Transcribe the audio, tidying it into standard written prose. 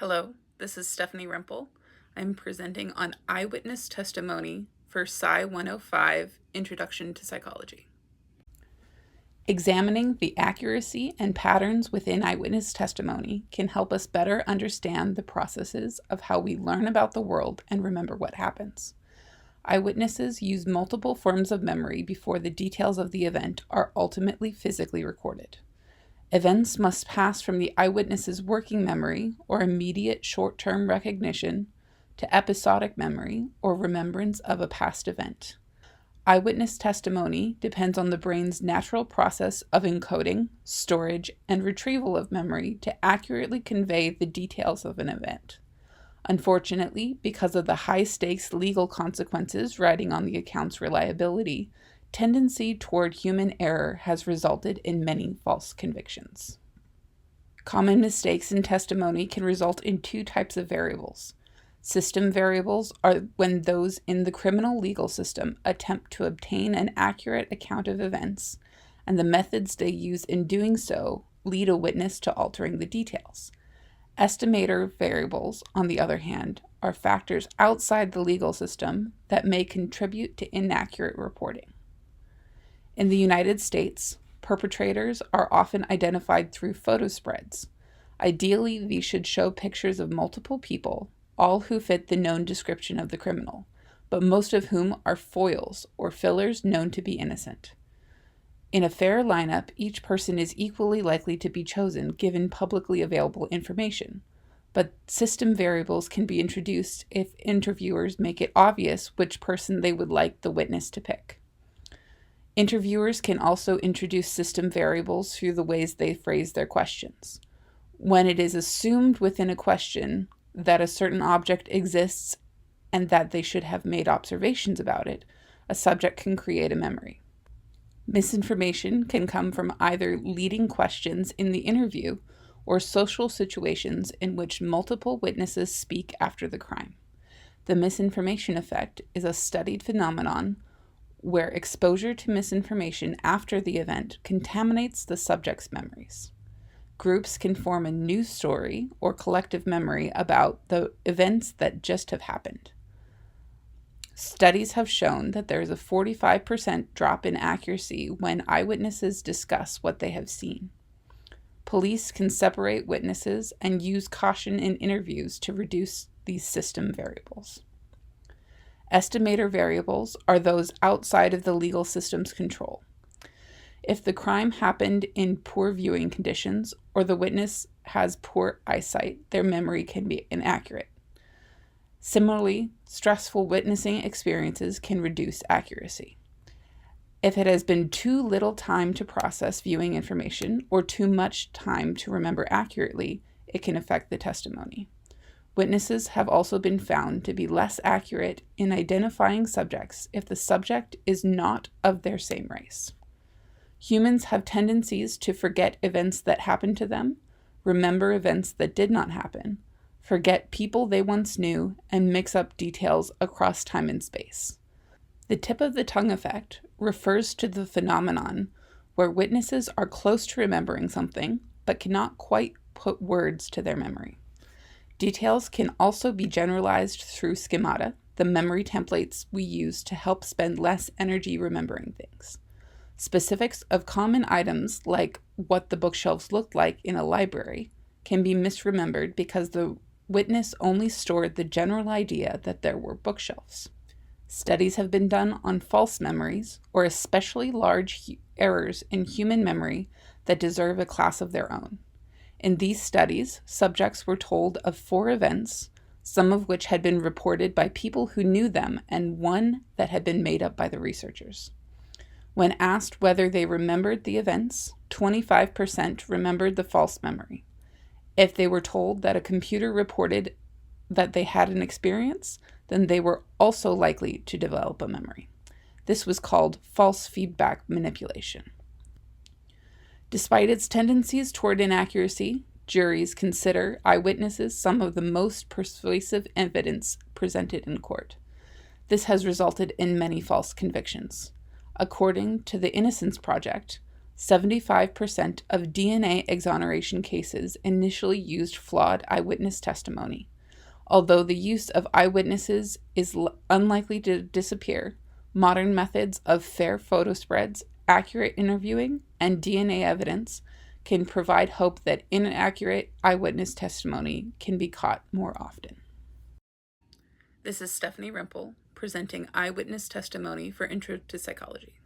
Hello, this is Stephanie Rempel. I'm presenting on Eyewitness Testimony for PSY 105, Introduction to Psychology. Examining the accuracy and patterns within eyewitness testimony can help us better understand the processes of how we learn about the world and remember what happens. Eyewitnesses use multiple forms of memory before the details of the event are ultimately physically recorded. Events must pass from the eyewitness's working memory or immediate short-term recognition to episodic memory or remembrance of a past event. Eyewitness testimony depends on the brain's natural process of encoding, storage, and retrieval of memory to accurately convey the details of an event. Unfortunately, because of the high-stakes legal consequences riding on the account's reliability, tendency toward human error has resulted in many false convictions. Common mistakes in testimony can result in two types of variables. System variables are when those in the criminal legal system attempt to obtain an accurate account of events, and the methods they use in doing so lead a witness to altering the details. Estimator variables, on the other hand, are factors outside the legal system that may contribute to inaccurate reporting. In the United States, perpetrators are often identified through photo spreads. Ideally, these should show pictures of multiple people, all who fit the known description of the criminal, but most of whom are foils or fillers known to be innocent. In a fair lineup, each person is equally likely to be chosen given publicly available information, but system variables can be introduced if interviewers make it obvious which person they would like the witness to pick. Interviewers can also introduce system variables through the ways they phrase their questions. When it is assumed within a question that a certain object exists and that they should have made observations about it, a subject can create a memory. Misinformation can come from either leading questions in the interview or social situations in which multiple witnesses speak after the crime. The misinformation effect is a studied phenomenon where exposure to misinformation after the event contaminates the subject's memories. Groups can form a new story or collective memory about the events that just have happened. Studies have shown that there is a 45% drop in accuracy when eyewitnesses discuss what they have seen. Police can separate witnesses and use caution in interviews to reduce these system variables. Estimator variables are those outside of the legal system's control. If the crime happened in poor viewing conditions or the witness has poor eyesight, their memory can be inaccurate. Similarly, stressful witnessing experiences can reduce accuracy. If it has been too little time to process viewing information or too much time to remember accurately, it can affect the testimony. Witnesses have also been found to be less accurate in identifying subjects if the subject is not of their same race. Humans have tendencies to forget events that happened to them, remember events that did not happen, forget people they once knew, and mix up details across time and space. The tip of the tongue effect refers to the phenomenon where witnesses are close to remembering something but cannot quite put words to their memory. Details can also be generalized through schemata, the memory templates we use to help spend less energy remembering things. Specifics of common items, like what the bookshelves looked like in a library, can be misremembered because the witness only stored the general idea that there were bookshelves. Studies have been done on false memories, or especially large errors in human memory that deserve a class of their own. In these studies, subjects were told of 4 events, some of which had been reported by people who knew them and one that had been made up by the researchers. When asked whether they remembered the events, 25% remembered the false memory. If they were told that a computer reported that they had an experience, then they were also likely to develop a memory. This was called false feedback manipulation. Despite its tendencies toward inaccuracy, juries consider eyewitnesses some of the most persuasive evidence presented in court. This has resulted in many false convictions. According to the Innocence Project, 75% of DNA exoneration cases initially used flawed eyewitness testimony. Although the use of eyewitnesses is unlikely to disappear, modern methods of fair photo spreads, accurate interviewing, and DNA evidence can provide hope that inaccurate eyewitness testimony can be caught more often. This is Stephanie Rempel presenting Eyewitness Testimony for Intro to Psychology.